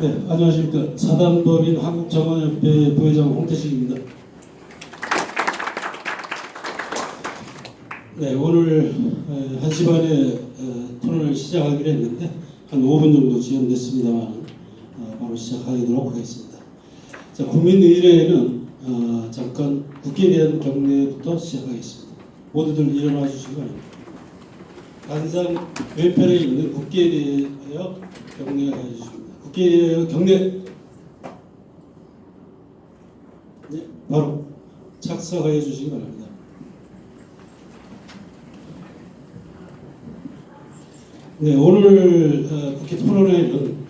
네, 안녕하십니까. 사단법인 한국정원협회 부회장 홍태식입니다. 네, 오늘 1시 반에 토론을 시작하기로 했는데 한 5분 정도 지연됐습니다만 바로 시작하도록 하겠습니다. 자, 국민의례에는 잠깐 국회에 대한 경례부터 시작하겠습니다. 모두들 일어나 주시기 바랍니다. 단상 왼편에 있는 국회에 대하여 경례해 주십니다. 국회에 대하여 경례. 네, 바로 착석하여 주시기 바랍니다. 네, 오늘 국회 토론회는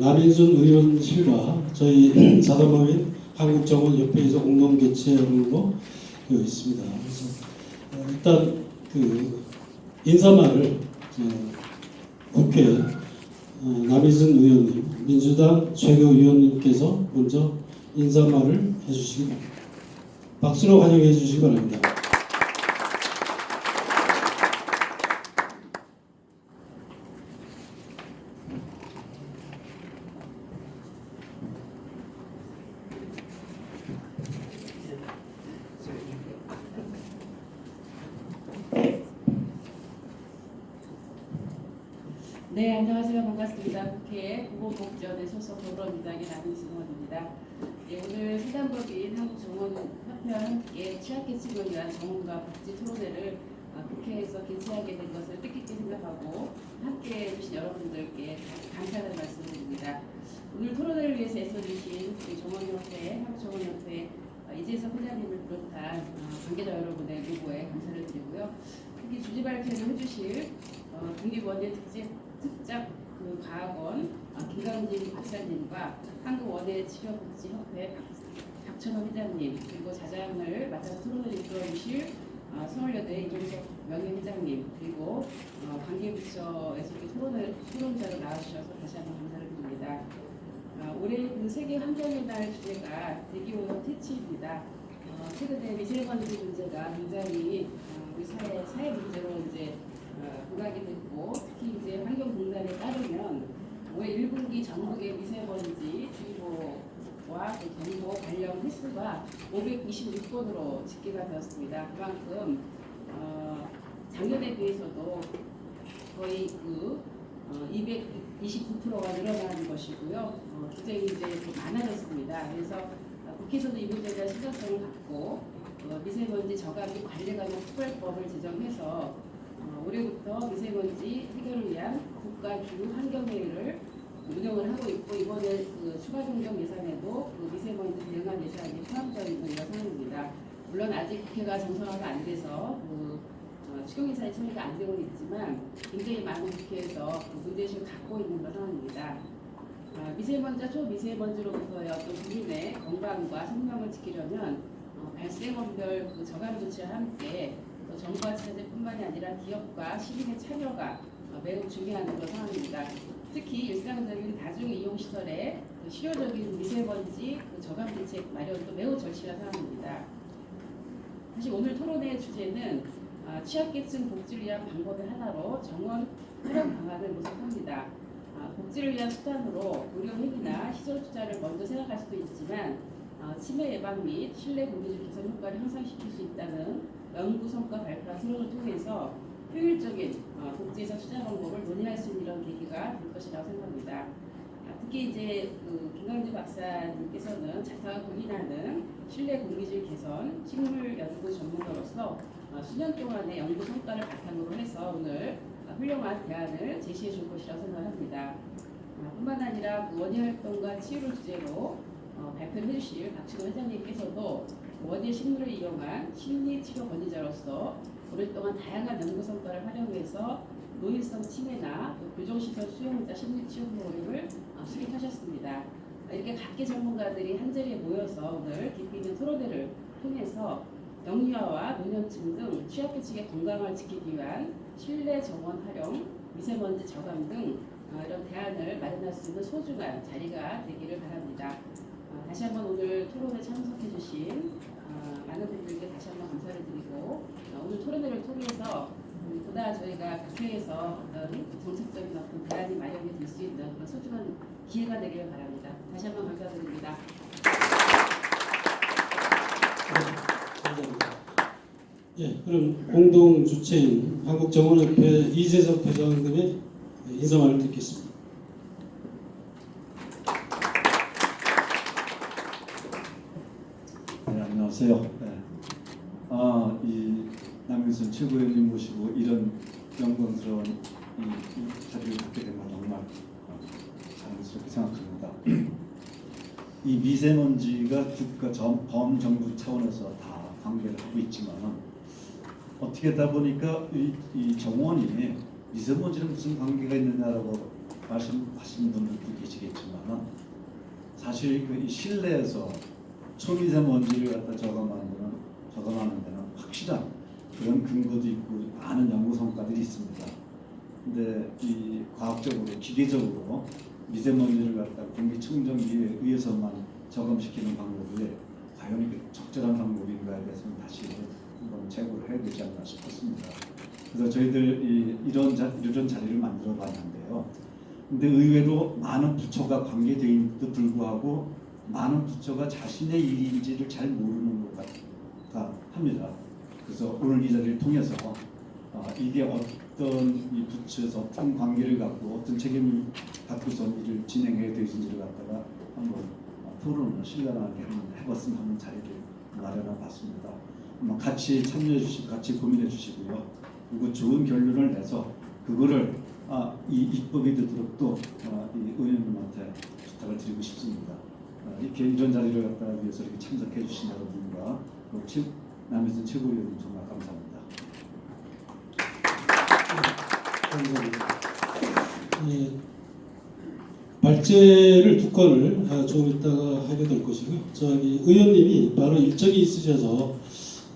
남인순 의원실과 저희 사단법인 한국정원협회에서 공동 개최하고 되어 있습니다. 그래서 일단 그 인사말을 국회 남인순 의원님, 민주당 최고위원님께서 먼저 인사말을 해주시기 바랍니다. 박수로 환영해 주시기 바랍니다. 네, 안녕하세요. 반갑습니다. 국회 보건복지원의 소속 더불어민주당의 남인순 의원입니다. 네, 오늘 사단법인 한국정원협회와 함께 취약계층을 위한 정원과 복지 토론회를 국회에서 개최하게 된 것을 뜻깊게 생각하고 함께해 주신 여러분들께 감사하는 말씀을 드립니다. 오늘 토론회를 위해서 애써주신 우리 정원협회, 한국정원협회 이재석 회장님을 비롯한 관계자 여러분의 요구에 감사를 드리고요. 특히 주지 발표를 해주실 국립원예 특작 과학원 김강진 박사님과 한국원예치료복지협회 박천호 회장님, 그리고 자장을 맡아서 토론을 이끌어 주실 서울여대 이종석 명예회장님, 그리고 관계부처에서 토론자로 나와주셔서 다시 한번 감사를 드립니다. 올해 그 세계 환경의 날 주제가 대기오염 퇴치입니다. 최근에 미세먼지 문제가 굉장히 우리 사회 문제로 이제 부각이 됐고, 특히 이제 환경공단에 따르면 올해 1분기 전국의 미세먼지 주의보와 경보 발령 횟수가 526건으로 집계가 되었습니다. 그만큼 작년에 비해서도 거의 229%가 늘어나는 것이고요. 굉장히 이제 많아졌습니다. 그래서 국회에서도 이 문제에 대한 심각성을 갖고 미세먼지 저감기 관리에 관한 특별법을 제정해서 올해부터 미세먼지 해결을 위한 국가기후 환경회의를 운영을 하고 있고, 이번에 추가 변경 예산에도 미세먼지 대응한 예산이 포함되어 있는 상황입니다. 물론 아직 국회가 정상화가 안 돼서 추경 예산이 처리가 안 되고 있지만 굉장히 많은 국회에서 문제의식을 갖고 있는 상황입니다. 미세먼지와 초미세먼지로부터의 어떤 국민의 건강과 생명을 지키려면 발생원별 저감 조치와 함께 정부와 지자체뿐만이 아니라 기업과 시민의 참여가 매우 중요한 상황입니다. 특히 일상적인 다중이용시설의 실효적인 미세먼지 저감 대책 마련도 매우 절실한 상황입니다. 사실 오늘 토론의 주제는 취약계층 복지를 위한 방법의 하나로 정원 활용 방안을 모색합니다. 복지를 위한 수단으로 의료행위나 시설 투자를 먼저 생각할 수도 있지만 치매 예방 및 실내 공기질 개선 효과를 향상시킬 수 있다는 연구 성과 발표와 토론을 통해서 효율적인 복지에서 투자 방법을 논의할 수 있는 이런 계기가 될 것이라고 생각합니다. 특히 이제 김강진 박사님께서는 자사가 공인하는 실내 공기질 개선 식물 연구 전문가로서 수년 동안의 연구 성과를 바탕으로 해서 오늘 훌륭한 대안을 제시해 줄 것이라고 생각합니다. 뿐만 아니라 원예 활동과 치유를 주제로 발표를 해주실 박진호 회장님께서도 원예 식물을 이용한 심리치료 권위자로서 오랫동안 다양한 연구 성과를 활용해서 노인성 치매나 교정시설 수용자 심리치료 프로그램을 수립하셨습니다. 이렇게 각계 전문가들이 한자리에 모여서 오늘 깊이 있는 토론회를 통해서 영유아와 노년층 등 취약계층의 건강을 지키기 위한 실내 정원 활용, 미세먼지 저감 등 이런 대안을 마련할 수 있는 소중한 자리가 되기를 바랍니다. 다시 한번 오늘 토론에 참석해 주신 많은 분들께 다시 한번 감사를 드리고 오늘 토론회를 통해서 보다 저희가 국회에서 어떤 정책적인 어떤 대안이 마련이 될 수 있는 그런 소중한 기회가 되길 바랍니다. 다시 한번 감사드립니다. 감사합니다. 예, 그럼 공동 주체인 한국정원협회 이재석 회장님의 인사말을 듣겠습니다. 네, 안녕하세요. 네. 이 남윤선 최고위원님 모시고 이런 영광스러운 이 자리를 갖게 된 건 정말 자랑스럽게 생각합니다. 이 미세먼지가 국가 범정부 차원에서 다 관계를 하고 있지만 어떻게 하다 보니까 이 정원이 미세먼지는 무슨 관계가 있느냐라고 말씀하시는 분들도 계시겠지만 사실 그 이 실내에서 초미세먼지를 갖다 적어하는 데는 확실한 그런 근거도 있고 많은 연구 성과들이 있습니다. 근데 이 과학적으로 기계적으로 미세먼지를 갖다 공기청정기에 의해서만 적응시키는 방법이 과연 적절한 방법인가에 대해서는 다시 한번 재고를 해야 되지 않나 싶었습니다. 그래서 저희들 이런 자리를 만들어 봤는데요. 근데 의외로 많은 부처가 관계되어 있는데도 불구하고 많은 부처가 자신의 일인지를 잘 모르는 것 같아 합니다. 그래서 오늘 이 자리를 통해서 이게 어떤 이 부처에서 어떤 관계를 갖고 어떤 책임을 갖고서 일을 진행해야 되는지를 갖다가 한번 토론을 신랄하게 한번 해봤으면 하는 자리를 마련해 봤습니다. 같이 참여해 주시고 같이 고민해 주시고요. 그리고 좋은 결론을 내서 그거를 이 입법이 되도록 또 이 의원님한테 부탁을 드리고 싶습니다. 이렇게 이런 자리를 갖다 위해서 이렇게 참석해 주신 여러분과 남윤선 최고위원님 정말 감사합니다. 감사합니다. 예, 발제를 두 건을 조금 있다가 하게 될 것이고요. 저기 의원님이 바로 일정이 있으셔서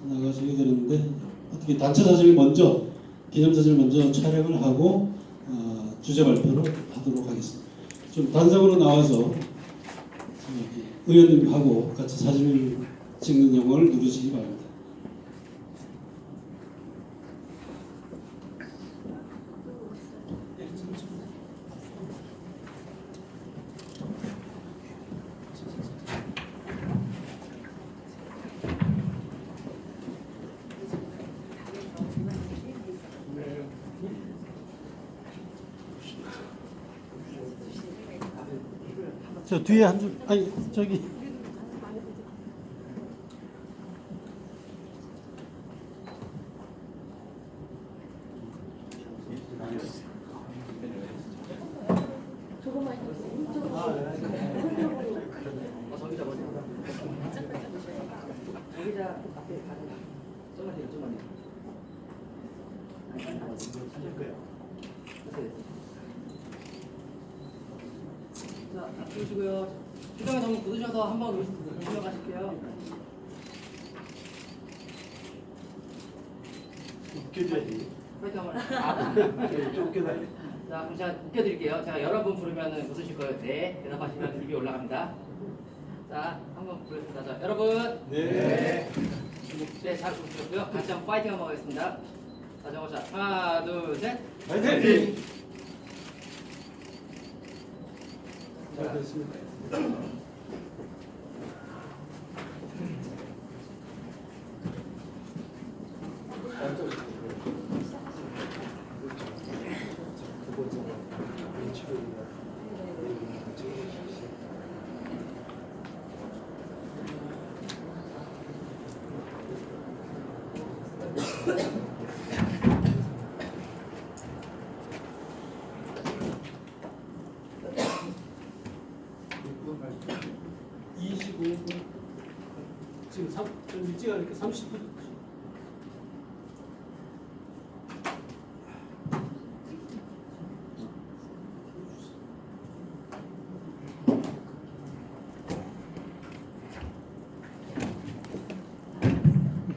나가셔야 되는데 어떻게 단체 사진을 먼저 기념 사진을 먼저 촬영을 하고 주제 발표를 하도록 하겠습니다. 좀 단상으로 나와서 의원님하고 같이 사진을 찍는 영광을 누리시기 바랍니다. 저 뒤에 한 줄, 아니 저기 자, 보시고요. 주장이 너무 굳으셔서 한번 올라가실게요. 웃겨줘야지. 파이팅 한번. 좀 웃겨줘야 자, 그럼 제가 웃겨드릴게요. 제가 여러분 부르면 웃으실 거예요. 네. 대답하시면 입이 올라갑니다. 자, 한번 부르겠습니다. 자, 여러분. 네. 네, 잘 웃으셨고요. 같이 한번 파이팅 한번 하겠습니다. 자, 정호자. 하나, 둘, 셋. 파이팅! 잘 됐습니다. 지금 좀 일찍 하니까 30분.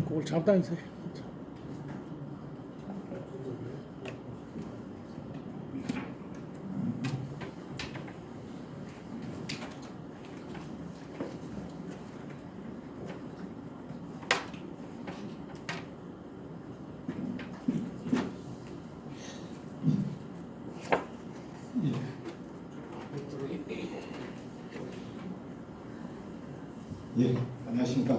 그걸 잡다니세요. 예, 안녕하십니까.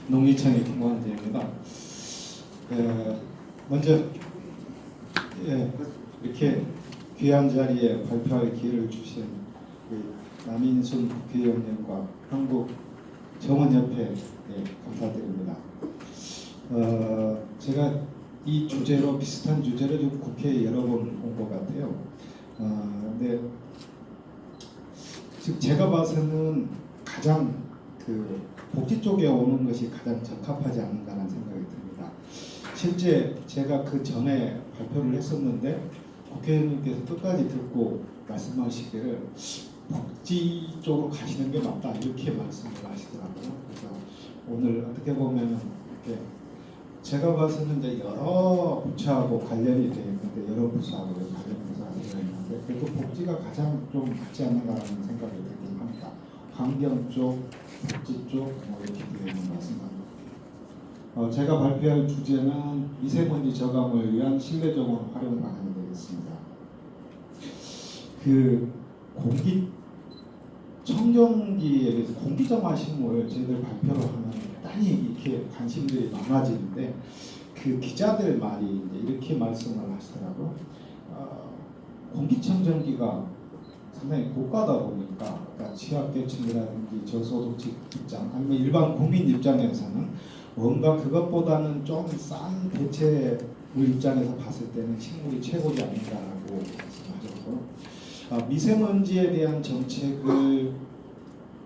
농리청의 김광재입니다. 먼저 이렇게 귀한 자리에 발표할 기회를 주신 우리 남인순 국회의원님과 한국 정원협회 감사드립니다. 제가 이 주제로 비슷한 주제로 좀 국회에 여러 번 온 것 같아요. 근데 지금 제가 봐서는 가장 그 복지 쪽에 오는 것이 가장 적합하지 않는가라는 생각이 듭니다. 실제 제가 그 전에 발표를 했었는데 국회의원님께서 끝까지 듣고 말씀하시기를 복지 쪽으로 가시는 게 맞다 이렇게 말씀을 하시더라고요. 그래서 오늘 어떻게 보면 이렇게 제가 봐서는 이제 여러 부처하고 관련이 되어 있는데 여러 부서하고 관련해서 되어 있는데 그래도 복지가 가장 좀 맞지 않는가라는 생각이 들긴 합니다. 환경 쪽, 복지 쪽 이렇게 되어 있는 것 같습니다. 제가 발표할 주제는 미세먼지 저감을 위한 실내정원 활용 방안이 되겠습니다. 그 공기 청정기에 대해서 공기정화 식물 저희들 발표를 하면 많이 이렇게 관심들이 많아지는데 그 기자들 말이 이제 이렇게 말씀을 하시더라고요. 공기청정기가 상당히 고가다 보니까 그러니까 취약계층이라든지 저소득층 아니면 일반 국민 입장에서는 뭔가 그것보다는 좀 싼 대체물 입장에서 봤을 때는 식물이 최고지 않는다라고 말씀하셨고 미세먼지에 대한 정책을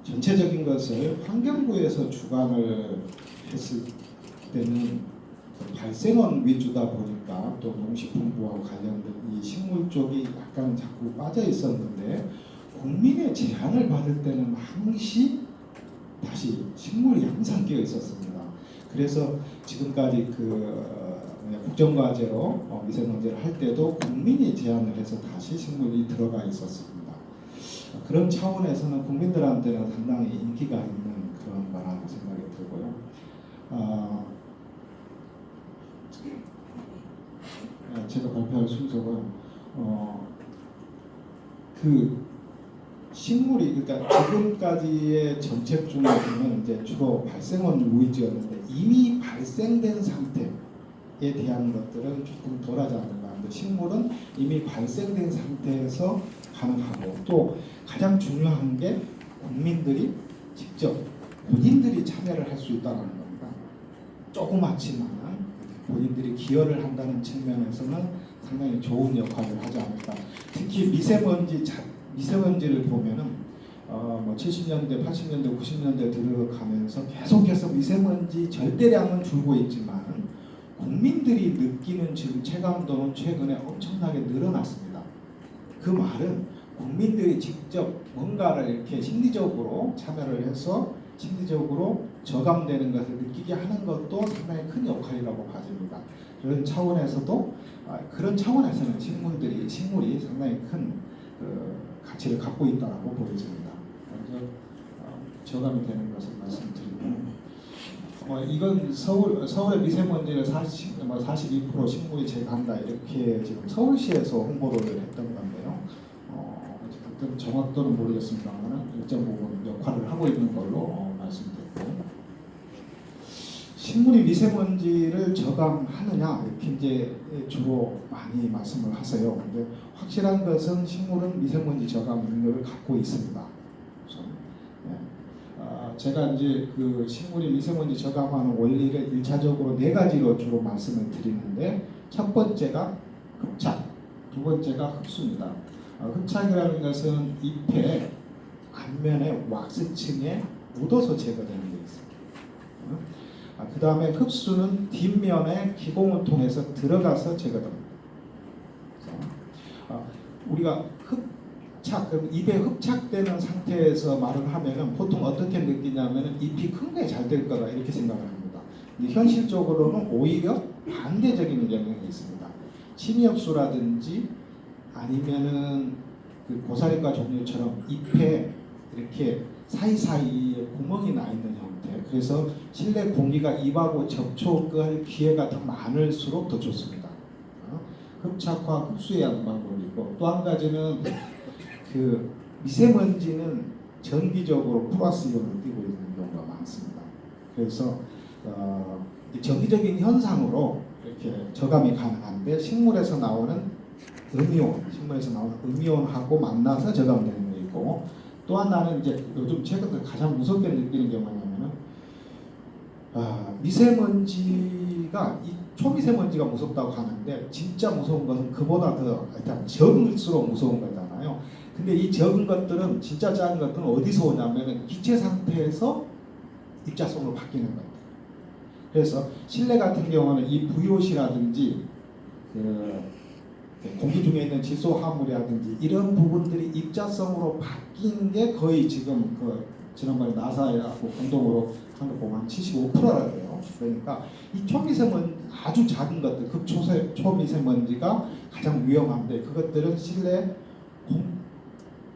전체적인 것을 환경부에서 주관을 했을 때는 발생원 위주다 보니까 또 농식품부하고 관련된 이 식물 쪽이 약간 자꾸 빠져 있었는데 국민의 제안을 받을 때는 항시 다시 식물이 항상 끼어 있었습니다. 그래서 지금까지 국정과제로 미세먼지를 할 때도 국민이 제안을 해서 다시 식물이 들어가 있었습니다. 그런 차원에서는 국민들한테는 상당히 인기가 있는 그런 거라고 생각이 들고요. 제가 발표할 순서가 그 식물이 그러니까 지금까지의 정책 중에서는 이제 주로 발생원 위주였는데 이미 발생된 상태에 대한 것들은 조금 덜하지 않는가 하는데 식물은 이미 발생된 상태에서 가능하고 또 가장 중요한 게 국민들이 직접 본인들이 참여를 할 수 있다는 겁니다. 조그맣지만 본인들이 기여를 한다는 측면에서는 상당히 좋은 역할을 하지 않을까. 특히 미세먼지를 보면은 뭐 70년대, 80년대, 90년대 들어가면서 계속해서 미세먼지 절대량은 줄고 있지만 국민들이 느끼는 지금 체감도는 최근에 엄청나게 늘어났습니다. 그 말은 국민들이 직접 뭔가를 이렇게 심리적으로 참여를 해서 심리적으로 저감되는 것을 느끼게 하는 것도 상당히 큰 역할이라고 봐집니다. 그런 차원에서도 그런 차원에서는 식물이 상당히 큰 가치를 갖고 있다고 보여집니다. 그래서 저감이 되는 것을 말씀드리고 이건 서울의 미세먼지를 42% 식물이 제거한다 이렇게 지금 서울시에서 홍보를 했던 건데요. 어쨌든 정확도는 모르겠습니다만 일정 부분 역할을 하고 있는 걸로 말씀드렸고 식물이 미세먼지를 저감하느냐 이렇게 이제 주로 많이 말씀을 하세요. 근데 확실한 것은 식물은 미세먼지 저감 능력을 갖고 있습니다. 제가 이제 그 식물이 미세먼지 저감하는 원리를 1차적으로 4가지로 주로 말씀을 드리는데 첫 번째가 흡착, 두 번째가 흡수입니다. 흡착이라는 것은 잎의 앞면의 왁스층에 묻어서 제거되는 게 있습니다. 그 다음에 흡수는 뒷면에 기공을 통해서 들어가서 제거됩니다. 우리가 그럼 입에 흡착되는 상태에서 말을 하면은 보통 어떻게 느끼냐면은 잎이 큰 게 잘 될 거다 이렇게 생각을 합니다. 근데 현실적으로는 오히려 반대적인 영향이 있습니다. 침엽수라든지 아니면은 그 고사리과 종류처럼 잎에 이렇게 사이사이에 구멍이 나 있는 형태. 그래서 실내 공기가 입하고 접촉할 기회가 더 많을수록 더 좋습니다. 흡착과 흡수의 하는 방법이고 또 한 가지는 그 미세먼지는 전기적으로 플러스 이온을 띄고 많습니다. 그래서 이 정기적인 현상으로 이렇게 저감이 가능한데 식물에서 나오는 음이온하고 만나서 저감되는 게 있고, 또 하나는 이제 요즘 최근 가장 무섭게 느끼는 게 뭐냐면은 미세먼지가 이 초미세먼지가 무섭다고 하는데 진짜 무서운 것은 그보다 더 일단 적을수록 무서운 거잖아요. 근데 이 적은 것들은 진짜 작은 것들은 어디서 오냐면은 기체 상태에서 입자성으로 바뀌는 것들. 그래서 실내 같은 경우는 이 VOC라든지 공기 중에 있는 질소 화물이라든지 이런 부분들이 입자성으로 바뀐 게 거의 지금 지난번에 나사하고 공동으로 한 거 보면 75%라 그래요. 그러니까 이 초미세먼지 아주 작은 것들, 초미세먼지가 가장 위험한데 그것들은 실내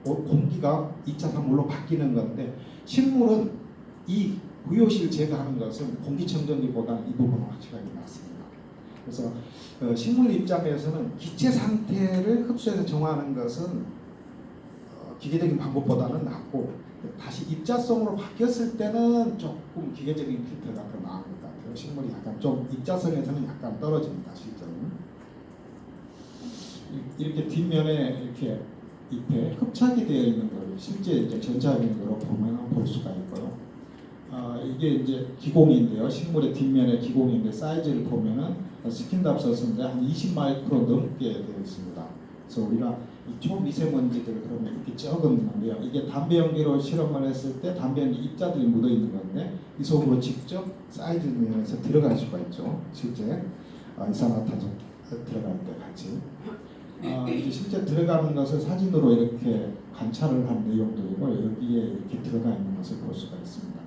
공기가 입자산물로 바뀌는 건데 식물은 이 VOC를 제거하는 것은 공기청정기보다는 이 부분은 확실하게 낫습니다. 그래서 식물 입장에서는 기체 상태를 흡수해서 정화하는 것은 기계적인 방법보다는 낫고 다시 입자성으로 바뀌었을 때는 조금 기계적인 필터가 더 나은 것 같아요. 식물이 약간 좀 입자성에서는 약간 떨어집니다. 실제로 이렇게 뒷면에 이렇게 잎에 흡착이 되어 있는 걸 실제 이제 전자기으로 보면 볼 수가 있고요. 이게 이제 기공인데요. 식물의 뒷면에 기공인데 사이즈를 보면은 스킨답서스인데 한 20마이크로 넘게 되어 있습니다. 그래서 우리가 이 초미세먼지들을 그러면 이렇게 적었는데요. 이게 담배 연기로 실험을 했을 때 담배 연기 입자들이 묻어 있는 건데 이 속으로 직접 사이즈 면에서 들어갈 수가 있죠. 실제 이산화탄소 들어갈 때 같이. 이제 실제 들어가는 것을 사진으로 이렇게 관찰을 한 내용들이고 여기에 이렇게 들어가 있는 것을 볼 수가 있습니다.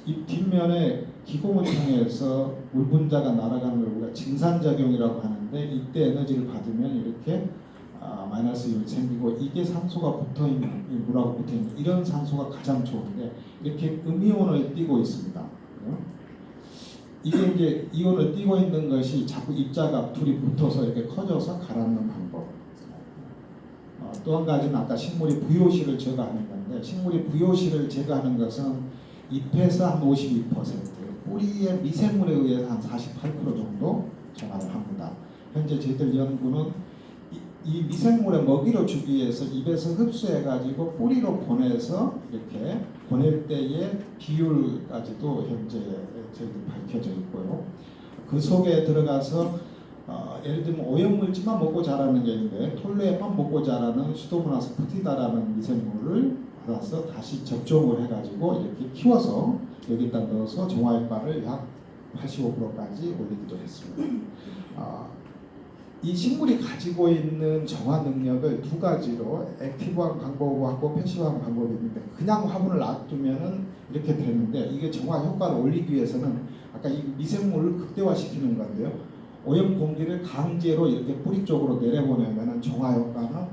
이 뒷면에 기공을 통해서 물 분자가 날아가는 걸 우리가 증산작용이라고 하는데 이때 에너지를 받으면 이렇게 마이너스 이온이 생기고 이게 산소가 붙어있는 물하고 붙어있는 이런 산소가 가장 좋은데 이렇게 음이온을 띠고 있습니다. 이게 이제 이온을 띠고 있는 것이 자꾸 입자가 둘이 붙어서 이렇게 커져서 가라앉는 방법. 또 한 가지는 아까 식물이 VOC를 제거하는 건데 식물이 VOC를 제거하는 것은 잎에서 한 52%, 뿌리의 미생물에 의해서 한 48% 정도 정화를 합니다. 현재 저희들 연구는 이 미생물의 먹이로 주기 위해서 입에서 흡수해가지고 뿌리로 보내서 이렇게 보낼 때의 비율까지도 현재 저희들 밝혀져 있고요. 그 속에 들어가서 예를 들면 오염물질만 먹고 자라는 게 있는데 톨루액만 먹고 자라는 수도모나스 푸티다라는 미생물을 받아서 다시 접종을 해가지고 이렇게 키워서 여기다 넣어서 정화 효과를 약 85%까지 올리기도 했습니다. 이 식물이 가지고 있는 정화 능력을 두 가지로 액티브한 방법하고 패시브한 방법이 있는데 그냥 화분을 놔두면은 이렇게 되는데 이게 정화 효과를 올리기 위해서는 아까 이 미생물을 극대화시키는 건데요. 오염 공기를 강제로 이렇게 뿌리 쪽으로 내려보내면은 정화 효과는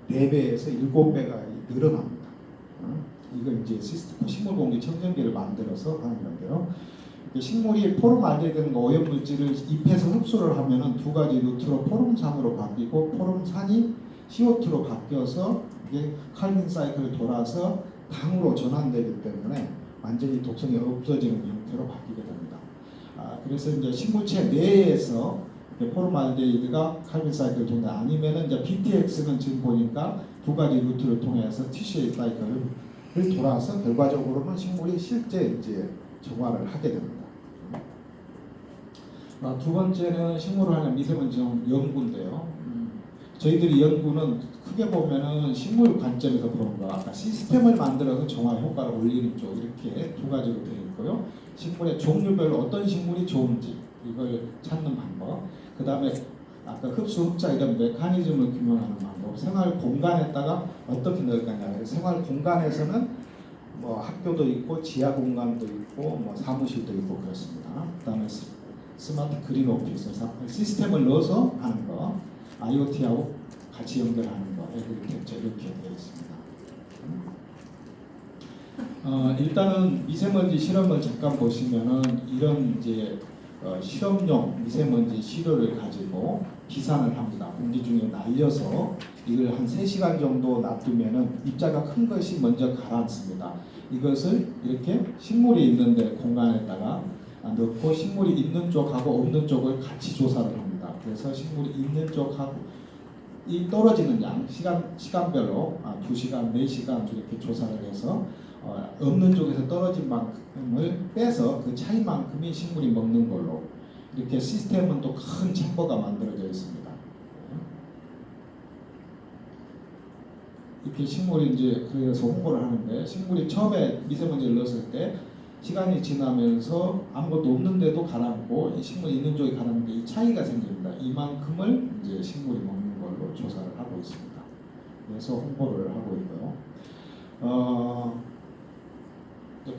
4배에서 7배가 늘어납니다. 이거 이제 시스템 식물 공기 청정기를 만들어서 하는 건데요. 식물이 포름알데히드 오염 물질을 잎에서 흡수를 하면은 두 가지 루트로 포름산으로 바뀌고 포름산이 CO2로 바뀌어서 이게 칼빈 사이클을 돌아서 당으로 전환되기 때문에 완전히 독성이 없어지는 형태로 바뀌게 됩니다. 그래서 이제 식물체 내에서 포름알데히드가 칼빈 사이클을 돈다 아니면은 이제 BTX는 지금 보니까 두 가지 루트를 통해서 TCA 사이클을 돌아서 결과적으로는 식물이 실제 이제 정화를 하게 됩니다. 두 번째는 식물을 하는 미세먼지 연구인데요. 저희들이 연구는 크게 보면은 식물 관점에서 보는 거, 아까 시스템을 만들어서 정화 효과를 올리는 쪽 이렇게 두 가지로 되어 있고요. 식물의 종류별로 어떤 식물이 좋은지 이걸 찾는 방법. 그 다음에 아까 흡수, 흡자 이런 메커니즘을 규명하는 방법. 생활 공간에다가 어떻게 넣을 거냐. 생활 공간에서는 뭐 학교도 있고 지하 공간도 있고 뭐 사무실도 있고 그렇습니다. 그다음에 스마트 그린 오피스 시스템을 넣어서 하는 거, IoT하고 같이 연결하는 거, 에그리텍처 이렇게 되어 있습니다. 일단은 미세먼지 실험을 잠깐 보시면은 이런 이제 실험용 미세먼지 시료를 가지고 비산을 합니다. 공기 중에 날려서 이걸 한 3시간 정도 놔두면은 입자가 큰 것이 먼저 가라앉습니다. 이것을 이렇게 식물이 있는데 공간에다가 넣고 식물이 있는 쪽하고 없는 쪽을 같이 조사를 합니다. 그래서 식물이 있는 쪽하고 이 떨어지는 양 시간별로 2시간, 4시간 이렇게 조사를 해서 없는 쪽에서 떨어진 만큼을 빼서 그 차이만큼이 식물이 먹는 걸로 이렇게 시스템은 또 큰 챔버가 만들어져 있습니다. 이렇게 식물이 이제 그래서 홍보를 하는데 식물이 처음에 미세먼지를 넣었을 때 시간이 지나면서 아무것도 없는데도 가라앉고 이 식물이 있는 쪽이 가라앉는데 이 차이가 생깁니다. 이만큼을 이제 식물이 먹는 걸로 조사를 하고 있습니다. 그래서 홍보를 하고 있고요.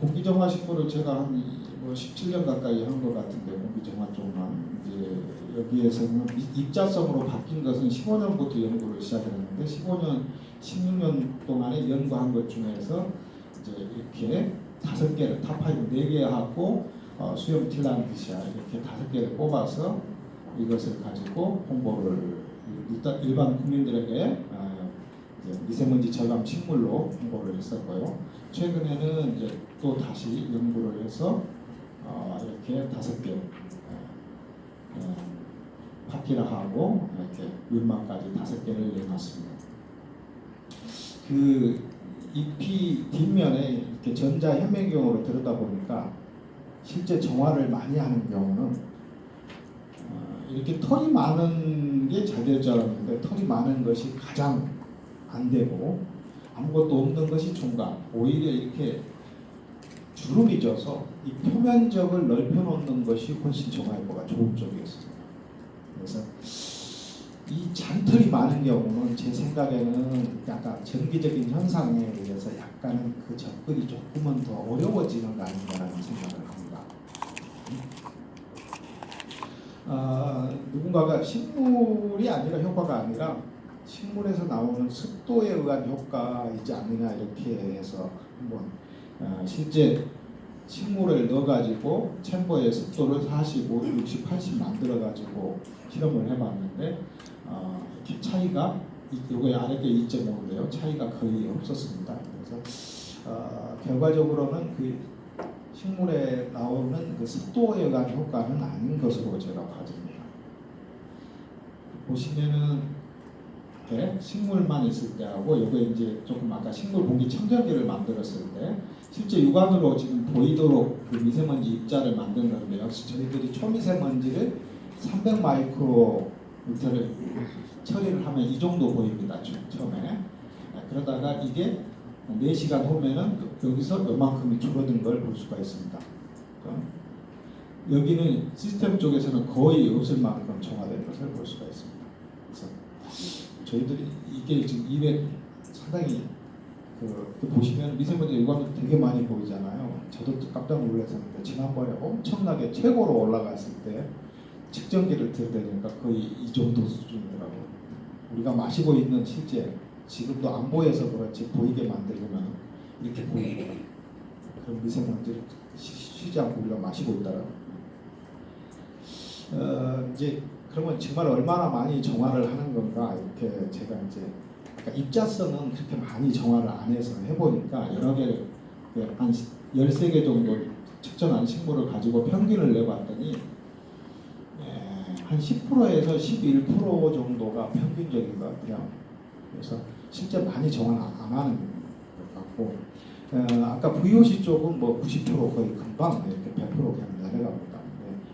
공기정화 식물을 제가 한 17년 가까이 한 것 같은데 공기정화 쪽만 이제 여기에서는 입자성으로 바뀐 것은 15년부터 연구를 시작했는데 15년, 16년 동안에 연구한 것 중에서 이제 이렇게 5개를 탑5 4개 하고 수염 틸란티시아 이렇게 5개를 뽑아서 이것을 가지고 홍보를 일반 국민들에게 이제 미세먼지 저감 식물로 홍보를 했었고요. 최근에는 이제 또 다시 연구를 해서 이렇게 5개 파키라하고 이렇게 율마까지 5개를 내놨습니다. 그 잎이 뒷면에 이렇게 전자 현미경으로 들여다보니까 실제 정화를 많이 하는 경우는 이렇게 털이 많은 게 잘 될 줄 알았는데 털이 많은 것이 가장 안 되고 아무것도 없는 것이 중간, 오히려 이렇게 주름이 져서 이 표면적을 넓혀 놓는 것이 훨씬 정화 효과가 좋은 쪽이었습니다. 그래서 이 잔털이 많은 경우는 제 생각에는 약간 전기적인 현상에 의해서 약간은 그 접근이 조금은 더 어려워지는 거 아닌가라는 생각을 합니다. 누군가가 식물이 아니라 효과가 아니라 식물에서 나오는 습도에 의한 효과이지 않느냐 이렇게 해서 한번 실제 식물을 넣어가지고 챔버의 습도를 45, 60, 80 만들어가지고 실험을 해봤는데 이렇게 차이가 요거의 아래게 2.5인데요. 차이가 거의 없었습니다. 그래서 결과적으로는 그 식물에 나오는 그 습도에 의한 효과는 아닌 것으로 제가 봐집니다. 보시면은 이렇게 식물만 있을 때하고 요거 이제 조금 아까 식물 공기 청정기를 만들었을 때 실제 육안으로 지금 보이도록 그 미세먼지 입자를 만든 건데요. 저희들이 초미세먼지를 300 마이크로미터를 처리를 하면 이 정도 보입니다. 처음에. 그러다가 이게 4시간 후면은 여기서 요만큼이 줄어든 걸 볼 수가 있습니다. 여기는 시스템 쪽에서는 거의 없을 만큼 정화된 것을 볼 수가 있습니다. 그래서 저희들이 이게 지금 200 상당히 그 보시면 미세먼지 일관도 되게 많이 보이잖아요. 저도 깜짝 놀랐었는데 지난번에 엄청나게 최고로 올라갔을 때 측정기를 들여다보니까 거의 이 정도 수준이더라고요. 우리가 마시고 있는 실제 지금도 안 보여서 그렇지 보이게 만들려면 이렇게 보입니다. 그럼 미세먼지를 쉬지 않고 우리가 마시고 있더라고요. 이제 그러면 정말 얼마나 많이 정화를 하는 건가 이렇게 제가 이제 그러니까 입자성은 그렇게 많이 정화를 안 해서 해보니까 여러 개를 한 13개 정도 측정한 식물을 가지고 평균을 내봤더니 한 10%에서 11% 정도가 평균적인 것 같아요. 그래서 실제 많이 정화는 안 하는 것 같고 아까 VOC 쪽은 뭐 90% 거의 금방 이렇게 100% 그냥 내려갑니다.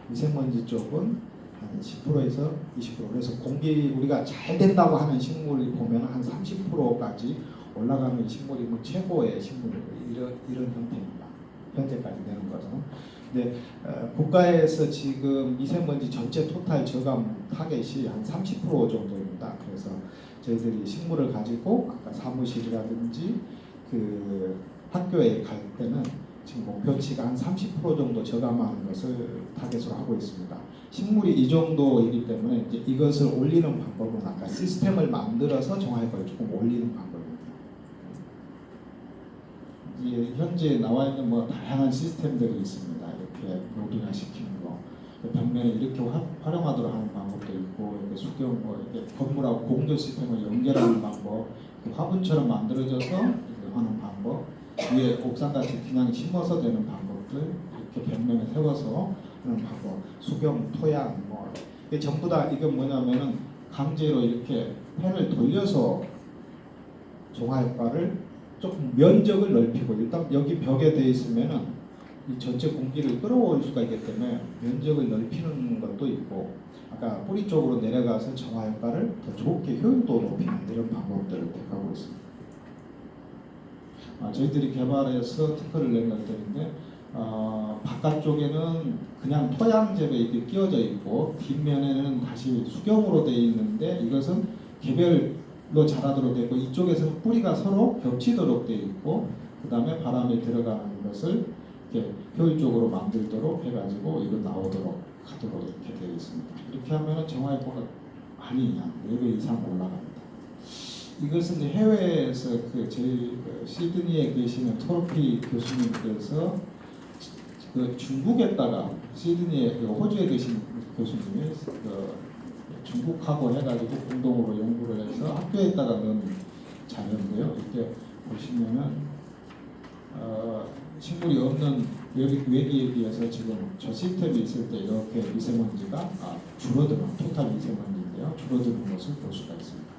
미세먼지 쪽은 한 10%에서 20% 그래서 공기 우리가 잘 된다고 하는 식물을 보면 한 30%까지 올라가는 식물이 뭐 최고의 식물 이런 형태입니다. 현재까지 되는 거죠. 근데 국가에서 지금 미세먼지 전체 토탈 저감 타겟이 한 30% 정도입니다. 그래서 저희들이 식물을 가지고 아까 사무실이라든지 그 학교에 갈 때는 지금 목표치가 한 30% 정도 저감하는 것을 타겟으로 하고 있습니다. 식물이 이 정도이기 때문에 이제 이것을 올리는 방법은 아까 시스템을 만들어서 정화효과를 조금 올리는 방법입니다. 이제 현재 나와 있는 뭐 다양한 시스템들이 있습니다. 이렇게 노드화 시키는 거. 그 벽면에 이렇게 활용하도록 하는 방법도 있고, 이렇게 수경 이렇게 건물하고 공조 시스템을 연결하는 방법, 화분처럼 만들어져서 이렇게 하는 방법, 위에 옥상같이 그냥 심어서 되는 방법들, 이렇게 벽면에 세워서 하는 방법, 수경, 토양 이게 전부 다 이건 뭐냐면은 강제로 이렇게 팬을 돌려서 정화 효과를 조금 면적을 넓히고, 일단 여기 벽에 돼 있으면은 이 전체 공기를 끌어올 수가 있기 때문에 면적을 넓히는 것도 있고, 아까 뿌리 쪽으로 내려가서 정화 효과를 더 좋게 효율도 높이는 이런 방법들을 택하고 있습니다. 저희들이 개발해서 특허를 낸 것들인데, 바깥쪽에는 그냥 토양 재배 이렇게 끼워져 있고, 뒷면에는 다시 수경으로 되어 있는데, 이것은 개별로 자라도록 되어 있고, 이쪽에서는 뿌리가 서로 겹치도록 되어 있고, 그 다음에 바람이 들어가는 것을 이렇게 효율적으로 만들도록 해가지고 이거 나오도록 하도록 이렇게 되어 있습니다. 이렇게 하면 정화 효과가 많이 한 4배 이상 올라갑니다. 이것은 해외에서 저희 시드니에 계시는 토로피 교수님께서 중국에다가 시드니에 호주에 계신 교수님이 중국하고 해가지고 공동으로 연구를 해서 학교에다가 넣은 자료인데요. 이렇게 보시면은 식물이 없는 외기에 비해서 지금 저 시스템이 있을 때 이렇게 미세먼지가 줄어드는, 토탈 미세먼지인데요, 줄어드는 것을 볼 수가 있습니다.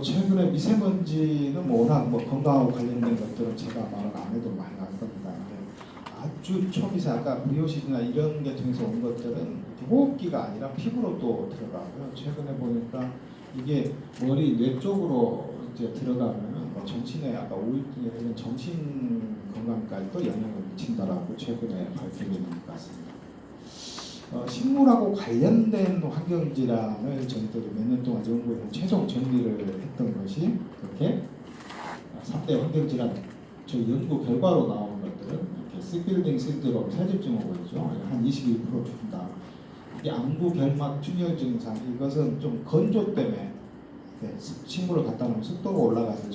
최근에 미세먼지는 워낙 건강하고 관련된 것들은 제가 말을 안 해도 많이 알 겁니다. 아주 초미세, 아까 VOC나 이런 계통에서 온 것들은 이렇게 호흡기가 아니라 피부로도 들어가고요. 최근에 보니까 이게 머리 뇌 쪽으로 이제 들어가면은 정신에 아까 우울증이나 정신 건강까지도 영향을 미친다라고 최근에 발표가 있는 것 같습니다. 식물하고 관련된 환경 질환을 저희들이 몇 년 동안 연구해서 최종 정리를 했던 것이 그렇게 3대 환경 질환 저희 연구 결과로 나온 것들은 이렇게 시빌딩 신드롬, 새집증후군이죠. 한 22% 준다. 이게 안구 결막 균열 증상, 이것은 좀 건조 때문에 식물을 갖다 놓으면 습도가 올라가서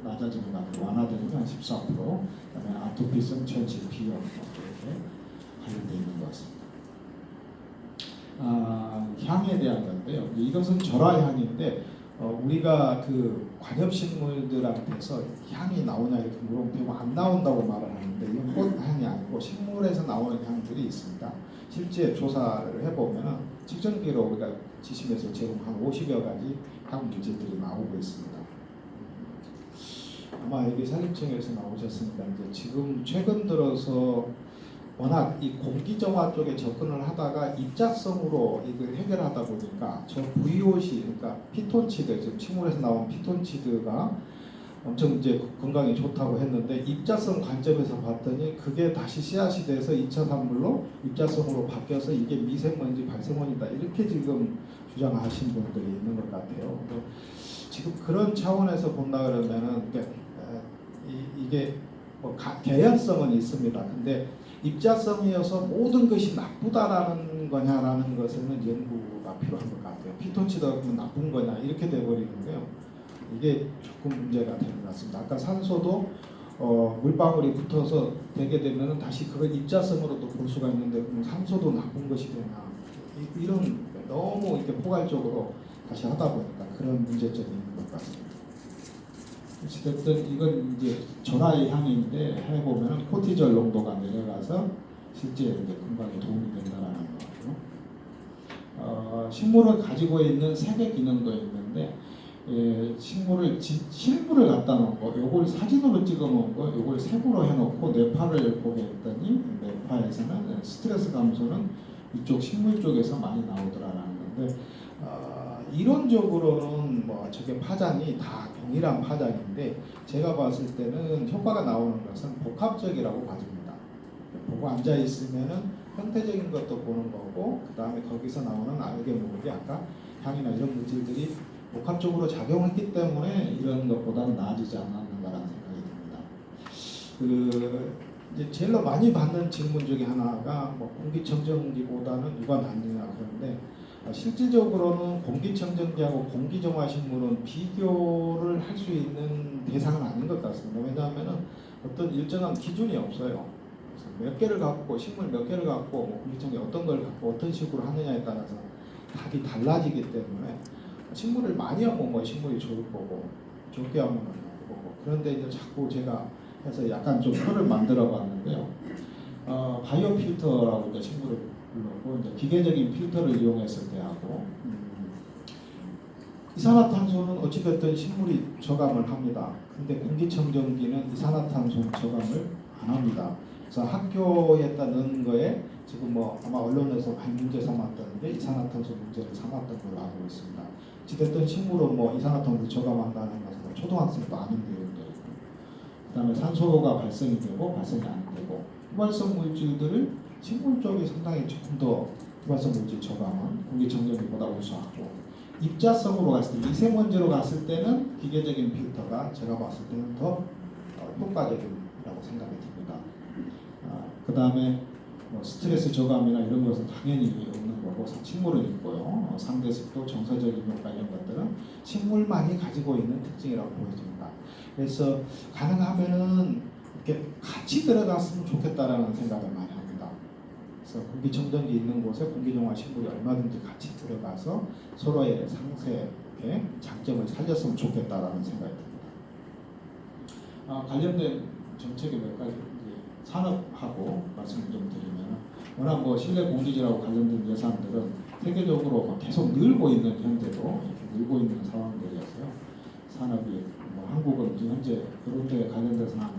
낮아지는 것 같아요. 완화되는 한 14%, 그다음에 아토피성 천식 비염 이렇게 관련되어 있는 것 같습니다. 향에 대한 건데요. 이것은 절화향인데 우리가 그 관엽식물들한테서 향이 나오냐 이렇게 물어보면 안 나온다고 말을 하는데, 이건 꽃향이 아니고 식물에서 나오는 향들이 있습니다. 실제 조사를 해보면 측정기로 우리가 지심에서 제공한 50여 가지 향 물질들이 나오고 있습니다. 아마 여기 산림청에서 나오셨으니까 이제 지금 최근 들어서 워낙 이 공기정화 쪽에 접근을 하다가 입자성으로 이걸 해결하다 보니까 저 VOC, 그러니까 피톤치드, 지금 식물에서 나온 피톤치드가 엄청 이제 건강에 좋다고 했는데, 입자성 관점에서 봤더니 그게 다시 씨앗이 돼서 2차 산물로 입자성으로 바뀌어서 이게 미세먼지 발생원이다, 이렇게 지금 주장하신 분들이 있는 것 같아요. 지금 그런 차원에서 본다 그러면은 이게 개연성은 있습니다. 근데 입자성이어서 모든 것이 나쁘다라는 거냐라는 것에는 연구가 필요한 것 같아요. 피톤치드가 그러면 나쁜 거냐 이렇게 돼버리는데요. 이게 조금 문제가 되는 것 같습니다. 아까 산소도 물방울이 붙어서 되게 되면 다시 그걸 입자성으로도 볼 수가 있는데, 그럼 산소도 나쁜 것이 되나, 이런 너무 이렇게 포괄적으로 다시 하다 보니까 그런 문제점이 있는 것 같습니다. 어쨌든 이건 이제 전화의 향인데 해보면 코티졸 농도가 내려가서 실제 이제 건강에 도움이 된다라는 거고요. 식물을 가지고 있는 세계 기능도 있는데, 실물을 갖다 놓고 요걸 사진으로 찍어 놓은 거 요걸 색으로 해놓고 뇌파를 보게 했더니 뇌파에서는 스트레스 감소는 이쪽 식물 쪽에서 많이 나오더라라는 건데, 이론적으로는 저게 파장이 다 동일한 파장인데, 제가 봤을 때는 효과가 나오는 것은 복합적이라고 봐집니다. 보고 앉아 있으면은 형태적인 것도 보는 거고, 그 다음에 거기서 나오는 알게 모르게 아까 향이나 이런 물질들이 복합적으로 작용했기 때문에 이런 것보다는 나아지지 않았는가라는 생각이 듭니다. 이제 제일 많이 받는 질문 중에 하나가 공기청정기보다는 누가 낫느냐 그러는데, 실질적으로는 공기청정기하고 공기정화식물은 비교를 할 수 있는 대상은 아닌 것 같습니다. 왜냐하면 어떤 일정한 기준이 없어요. 몇 개를 갖고 식물 몇 개를 갖고 뭐 공기청정기 어떤 걸 갖고 어떤 식으로 하느냐에 따라서 답이 달라지기 때문에 식물을 많이 하면 뭐 식물이 좋을 거고 적게 하면 나쁠 거고 그런데 이제 자꾸 제가 해서 약간 좀 표를 만들어 봤는데요. 바이오 필터라고 이제 식물을 불렀고 이제 기계적인 필터를 이용했을 때 하고 이산화탄소는 어찌됐든 식물이 저감을 합니다. 근데 공기청정기는 이산화탄소 저감을 안 합니다. 그래서 학교에다 넣은 거에 지금 뭐 아마 언론에서 많이 문제 삼았던 게 이산화탄소 문제를 삼았던 걸로 알고 있습니다. 어찌됐든 식물은 뭐 이산화탄소 저감한다는 것은 뭐 초등학생도 아는 내용이고 그다음에 산소가 발생이 되고 발생이 안 되고 휘발성 물질들을 식물 쪽이 상당히 조금 더 휘발성 물질 저감은 공기청정기보다 우수하고 입자성으로 갔을 때 미세먼지로 갔을 때는 기계적인 필터가 제가 봤을 때는 더 효과적이라고 생각이 듭니다. 그 다음에 뭐 스트레스 저감이나 이런 것은 당연히 없는 거고 식물은 있고요. 상대습도, 정서적인 효과 이런 것들은 식물만이 가지고 있는 특징이라고 보여집니다. 그래서 가능하면은 이렇게 같이 들어갔으면 좋겠다라는 생각을 많이 합니다. 그래서 공기청정기 있는 곳에 공기정화 식물이 얼마든지 같이 들어가서 서로의 상세의 장점을 살렸으면 좋겠다라는 생각이 듭니다. 관련된 정책의 몇 가지 산업하고 말씀을 좀 드리면 워낙 뭐 실내 공기질하고 관련된 예산들은 세계적으로 계속 늘고 있는 현재도 이렇게 늘고 있는 상황들이어서요. 산업이 뭐 한국은 지금 현재 그런 데 관련돼서 한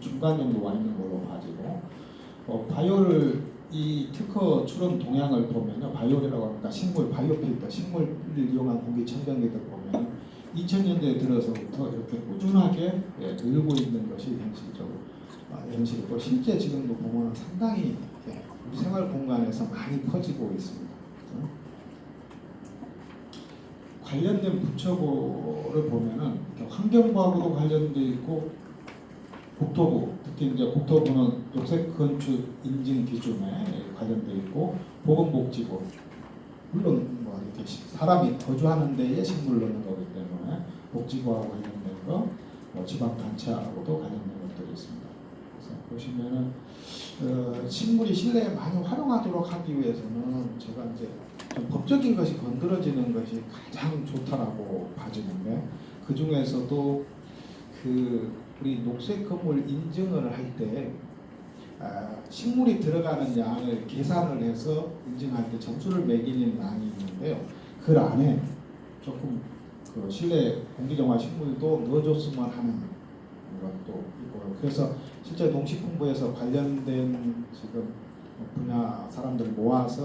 중간 정도 와 있는 걸로 봐지고 바이오를 이 특허 출원 동향을 보면요. 바이오라고 합니다. 식물 바이오 필터, 식물을 이용한 공기청정기들 보면 2000년대에 들어서부터 이렇게 꾸준하게 늘고 있는 것이 현실이고 실제 지금도 보면 상당히 우리 생활 공간에서 많이 퍼지고 있습니다. 관련된 부처를 보면은 환경부하고도 관련돼 있고 국토부, 특히 이제 국토부는 녹색 건축 인증 기준에 관련돼 있고 보건복지부 물론 뭐 이렇게 사람이 거주하는 데에 식물을 넣는 거기 때문에 복지부하고 관련된 거, 지방단체하고도 관련된 것들이 있습니다. 그래서 보시면은 식물이 실내에 많이 활용하도록 하기 위해서는 제가 이제 좀 법적인 것이 건드려지는 것이 가장 좋다라고 봐지는데 그 중에서도 우리 녹색 건물 인증을 할 때 식물이 들어가는 양을 계산을 해서 인증할 때 점수를 매기는 양이 있는데요. 그 안에 조금 그 실내 공기정화 식물도 넣어줬으면 하는 것도 있고요. 그래서 실제 농식품부에서 관련된 지금 분야 사람들 모아서